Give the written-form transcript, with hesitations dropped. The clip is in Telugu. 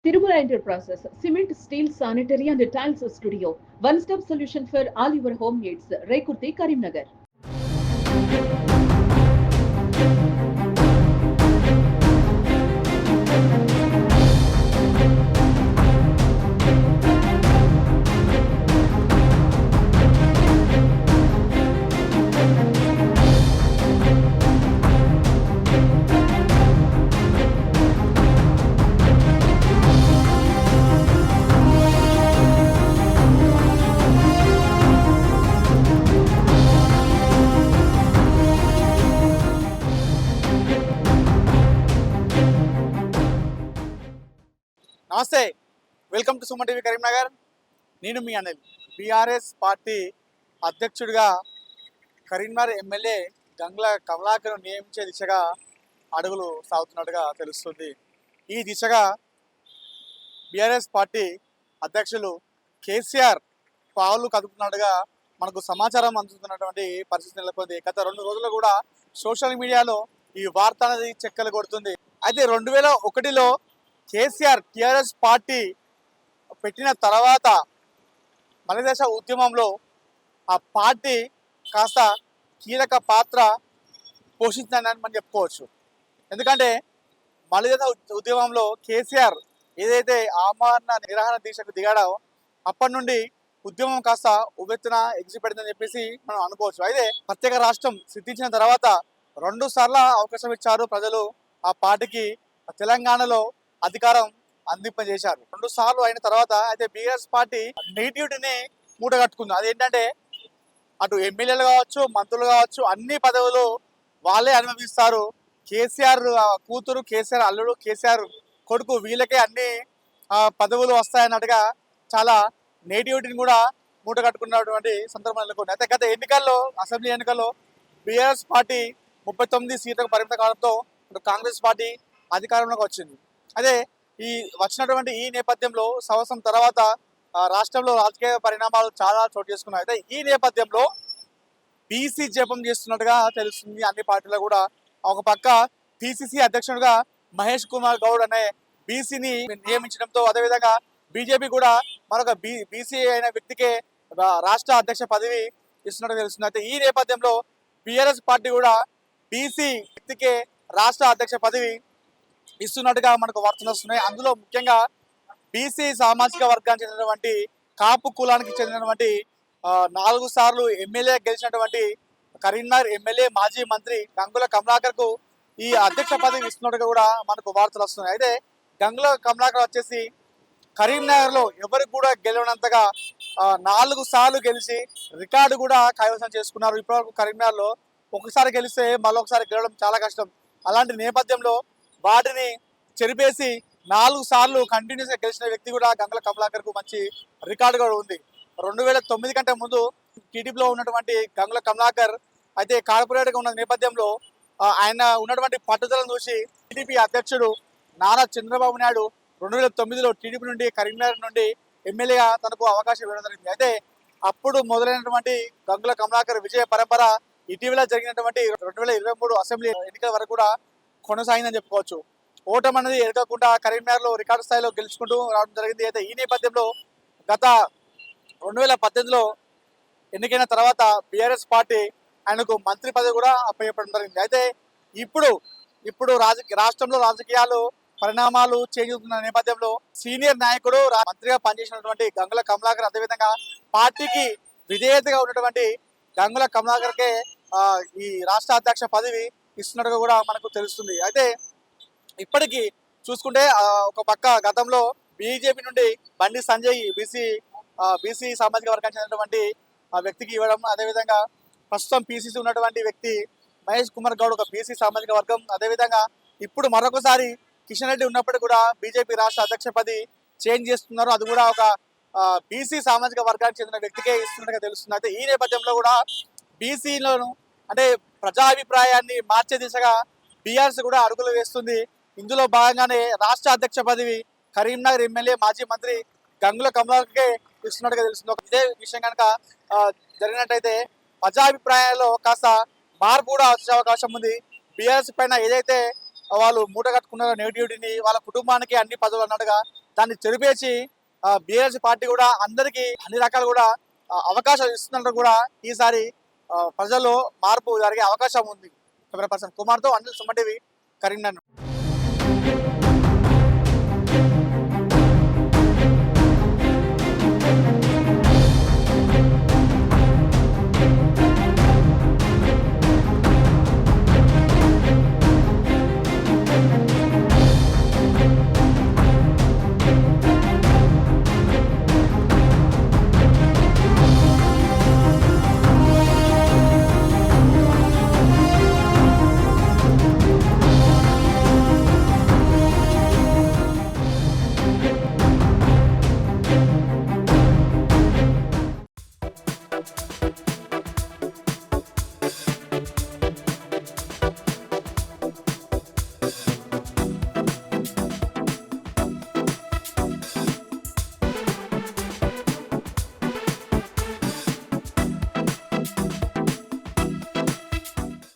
Tirumala Enterprises, cement, steel, sanitary and tiles studio. One-stop solution for all your home needs. Rekurti, Karimnagar. నమస్తే, welcome to Suman TV Karimnagar. నేను మీ అనిల్. బీఆర్ఎస్ పార్టీ అధ్యక్షుడిగా కరీంనగర్ ఎమ్మెల్యే గంగుల కమలాకర్ను నియమించే దిశగా అడుగులు సాగుతున్నట్టుగా తెలుస్తుంది. ఈ దిశగా బీఆర్ఎస్ పార్టీ అధ్యక్షులు కేసీఆర్ పావులు కదుపుతున్నట్టుగా మనకు సమాచారం అందుతున్నటువంటి పరిస్థితి నెలకొంది. గత 2 రోజులు కూడా సోషల్ మీడియాలో ఈ వార్త అనేది చెక్కలు కొడుతుంది. అయితే 2001లో కేసీఆర్ టీఆర్ఎస్ పార్టీ పెట్టిన తర్వాత మలిదశ ఉద్యమంలో ఆ పార్టీ కాస్త కీలక పాత్ర పోషించిందని మనం చెప్పుకోవచ్చు. ఎందుకంటే మలిదశ ఉద్యమంలో కేసీఆర్ ఏదైతే ఆమరణ నిరాహార దీక్షకు దిగాడో అప్పటి నుండి ఉద్యమం కాస్త ఉవ్వెత్తున ఎగిసిపెడుతుందని చెప్పేసి మనం అనుకోవచ్చు. అయితే ప్రత్యేక రాష్ట్రం సిద్ధించిన తర్వాత 2 సార్లు అవకాశం ఇచ్చారు ప్రజలు ఆ పార్టీకి. తెలంగాణలో అధికారం అందింపజేశారు 2 సార్లు అయిన తర్వాత. అయితే బీఆర్ఎస్ పార్టీ నెగిటివిటీని మూటగట్టుకుంది. అదేంటంటే అటు ఎమ్మెల్యేలు కావచ్చు, మంత్రులు కావచ్చు, అన్ని పదవులు వాళ్ళే అనుభవిస్తారు. కేసీఆర్ కూతురు, కేసీఆర్ అల్లుడు, కేసీఆర్ కొడుకు వీళ్ళకే అన్ని పదవులు వస్తాయన్నట్టుగా చాలా నెగిటివిటీని కూడా మూటగట్టుకున్నటువంటి సందర్భం నెలకొంది. అయితే గత ఎన్నికల్లో, అసెంబ్లీ ఎన్నికల్లో బీఆర్ఎస్ పార్టీ 39 సీట్లకు పరిమిత కావడంతో కాంగ్రెస్ పార్టీ అధికారంలోకి వచ్చింది. అదే ఈ వచ్చినటువంటి ఈ నేపథ్యంలో సంవత్సరం తర్వాత రాష్ట్రంలో రాజకీయ పరిణామాలు చాలా చోటు చేసుకున్నాయి. అయితే ఈ నేపథ్యంలో బీసీ జపం చేస్తున్నట్టుగా తెలుస్తుంది అన్ని పార్టీలు కూడా. ఒక పక్క పిసిసి అధ్యక్షుడిగా మహేష్ కుమార్ గౌడ్ అనే బీసీని నియమించడంతో, అదేవిధంగా బీజేపీ కూడా మరొక బీసీ అయిన వ్యక్తికే రాష్ట్ర అధ్యక్ష పదవి ఇస్తున్నట్టుగా తెలుస్తుంది. అయితే ఈ నేపథ్యంలో బీఆర్ఎస్ పార్టీ కూడా బీసీ వ్యక్తికే రాష్ట్ర అధ్యక్ష పదవి ఇస్తున్నట్టుగా మనకు వార్తలు వస్తున్నాయి. అందులో ముఖ్యంగా బీసీ సామాజిక వర్గానికి చెందినటువంటి కాపు కులానికి చెందినటువంటి 4 సార్లు ఎమ్మెల్యే గెలిచినటువంటి కరీంనగర్ ఎమ్మెల్యే మాజీ మంత్రి గంగుల కమలాకర్కు ఈ అధ్యక్ష పదవి ఇస్తున్నట్టుగా కూడా మనకు వార్తలు వస్తున్నాయి. అయితే గంగుల కమలాకర్ వచ్చేసి కరీంనగర్లో ఎవరికి కూడా గెలవనంతగా 4 సార్లు గెలిచి రికార్డు కూడా కైవసం చేసుకున్నారు. ఇప్పటివరకు కరీంనగర్లో ఒకసారి గెలిస్తే మళ్ళొకసారి గెలవడం చాలా కష్టం. అలాంటి నేపథ్యంలో వాటిని చెరిపేసి 4 సార్లు కంటిన్యూస్గా గెలిచిన వ్యక్తి కూడా గంగుల కమలాకర్కు మంచి రికార్డు కూడా ఉంది. 2009 కంటే ముందు టీడీపీలో ఉన్నటువంటి గంగుల కమలాకర్ అయితే కార్పొరేట్గా ఉన్న నేపథ్యంలో ఆయన ఉన్నటువంటి పట్టుదలను చూసి టీడీపీ అధ్యక్షుడు నారా చంద్రబాబు నాయుడు 2009లో టీడీపీ నుండి కరీంనగర్ నుండి ఎమ్మెల్యేగా తనకు అవకాశం ఇవ్వడం జరిగింది. అయితే అప్పుడు మొదలైనటువంటి గంగుల కమలాకర్ విజయ పరంపర ఇటీవల జరిగినటువంటి 2023 అసెంబ్లీ ఎన్నికల వరకు కూడా కొనసాగిందని చెప్పుకోవచ్చు. ఓటమి అనేది ఎదగకుండా కరీంనగర్లో రికార్డు స్థాయిలో గెలుచుకుంటూ రావడం జరిగింది. అయితే ఈ నేపథ్యంలో గత 2018లో ఎన్నికైన తర్వాత బీఆర్ఎస్ పార్టీ ఆయనకు మంత్రి పదవి కూడా అప్పచెప్పడం జరిగింది. అయితే ఇప్పుడు రాష్ట్రంలో రాజకీయాలు పరిణామాలు చేంజ్ అవుతున్న నేపథ్యంలో సీనియర్ నాయకుడు మంత్రిగా పనిచేసినటువంటి గంగుల కమలాకర్, అదేవిధంగా పార్టీకి విధేయతగా ఉన్నటువంటి గంగుల కమలాకర్కే ఈ రాష్ట్ర అధ్యక్ష పదవి ఇస్తున్నట్టుగా కూడా మనకు తెలుస్తుంది. అయితే ఇప్పటికీ చూసుకుంటే ఒక పక్క గతంలో బీజేపీ నుండి బండి సంజయ్ బీసీ సామాజిక వర్గానికి చెందినటువంటి వ్యక్తికి ఇవ్వడం, అదేవిధంగా ప్రస్తుతం పీసీసీ ఉన్నటువంటి వ్యక్తి మహేష్ కుమార్ గౌడ్ ఒక బీసీ సామాజిక వర్గం, అదేవిధంగా ఇప్పుడు మరొకసారి కిషన్ రెడ్డి ఉన్నప్పటికీ కూడా బీజేపీ రాష్ట్ర అధ్యక్ష పదవి చేంజ్ చేస్తున్నారు. అది కూడా ఒక బీసీ సామాజిక వర్గానికి చెందిన వ్యక్తికే ఇస్తున్నట్టుగా తెలుస్తుంది. అయితే ఈ నేపథ్యంలో కూడా బీసీలను అంటే ప్రజాభిప్రాయాన్ని మార్చే దిశగా బీఆర్ఎస్ కూడా అడుగులు వేస్తుంది. ఇందులో భాగంగానే రాష్ట్ర అధ్యక్ష పదవి కరీంనగర్ ఎమ్మెల్యే మాజీ మంత్రి గంగుల కమలాకర్కే ఇస్తున్నట్టుగా తెలుస్తుంది. ఇదే విషయం కనుక జరిగినట్టయితే ప్రజాభిప్రాయాల్లో కాస్త మార్పు కూడా వచ్చే అవకాశం ఉంది. బీఆర్ఎస్ పైన ఏదైతే వాళ్ళు మూట కట్టుకున్నారో నెగిటివిటీని వాళ్ళ కుటుంబానికి అన్ని పదవులు అన్నట్టుగా దాన్ని చెరిపేసి బీఆర్ఎస్ పార్టీ కూడా అందరికీ అన్ని రకాలు కూడా అవకాశాలు ఇస్తున్నట్టు కూడా ఈసారి ప్రజల్లో మార్పు జరిగే అవకాశం ఉంది. కెమెరా పర్సన్ కుమార్తో అనిల్ సుమన్ టీవీ, కరీంనగర్.